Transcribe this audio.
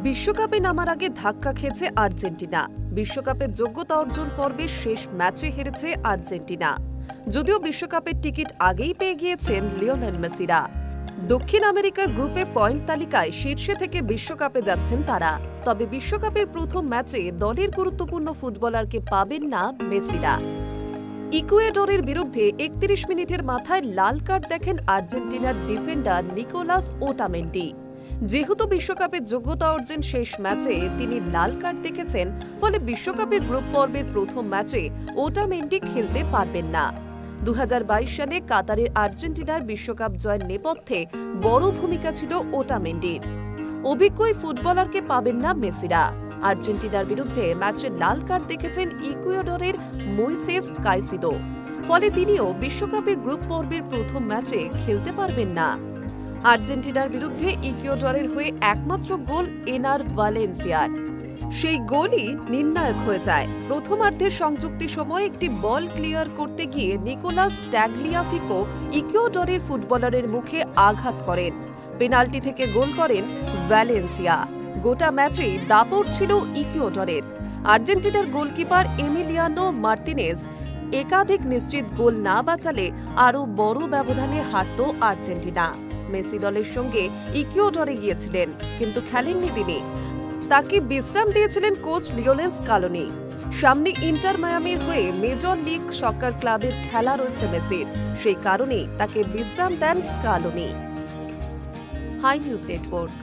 বিশ্বকাপে নামার আগে ধাক্কা খেয়েছে আর্জেন্টিনা। বিশ্বকাপের যোগ্যতা অর্জন পর্বের শেষ ম্যাচে হেরেছে আর্জেন্টিনা। যদিও বিশ্বকাপের টিকিট আগেই পেয়ে গিয়েছেন লিওনেল মেসিরা। দক্ষিণ আমেরিকার গ্রুপে পয়েন্ট তালিকায় শীর্ষে থেকে বিশ্বকাপে যাচ্ছেন তারা। তবে বিশ্বকাপের প্রথম ম্যাচে দলের গুরুত্বপূর্ণ ফুটবলারকে পাবেন না মেসিরা। ইকুয়েডরের বিরুদ্ধে ৩১ মিনিটের মাথায় লাল কার্ড দেখেন আর্জেন্টিনার ডিফেন্ডার নিকোলাস ওটামেন্ডি। যেহেতু বিশ্বকাপের যোগ্যতা অর্জন শেষ ম্যাচে তিনি লাল কার্ড দেখেছেন, ফলে বিশ্বকাপের গ্রুপ পর্বের প্রথম ম্যাচে ওটামেন্ডি খেলতে পারবেন না। ২০২২ সালে কাতারের আর্জেন্টিনার বিশ্বকাপ জয়ের নেপথ্যে বড় ভূমিকা ছিল ওটামেন্ডির। অভিজ্ঞ ফুটবলারকে পাবেন না মেসিরা। আর্জেন্টিনার বিরুদ্ধে ম্যাচে লাল কার্ড দেখেছেন ইকুয়েডরের মোইসেস কাইসিদো, ফলে তিনিও বিশ্বকাপের গ্রুপ পর্বের প্রথম ম্যাচে খেলতে পারবেন না। আর্জেন্টিনার বিরুদ্ধে ইকুয়েডরের হয়ে একমাত্র গোল এনার ভালেন্সিয়ার। সেই গোলই নির্ণায়ক হয়ে যায়। প্রথমার্ধের সংযুক্তি সময় একটি বল ক্লিয়ার করতে গিয়ে নিকোলাস ট্যাগলিয়াফিকো ইকুয়েডরের ফুটবলারের মুখে আঘাত করেন। পেনাল্টি থেকে গোল করেন ভালেন্সিয়া। গোটা ম্যাচে দাপট ছিল ইকুয়েডরের। আর্জেন্টিনার গোলকিপার এমিলিয়ানো মার্তিনেজ একাধিক নিশ্চিত গোল না বাঁচালে আরও বড় ব্যবধানে হারত আর্জেন্টিনা। মেসি দলের সঙ্গে ইকুয়েডরে গিয়েছিলেন, কিন্তু খেলেননি তিনি। তাকে বিশ্রাম দিয়েছিলেন কোচ লিওনেল স্কালোনি। সামনে ইন্টার মায়ামির হয়ে মেজর লিগ সকার ক্লাবের খেলা রয়েছে মেসির, সেই কারণেই তাকে বিশ্রাম দেন স্কালোনি। Hi News network.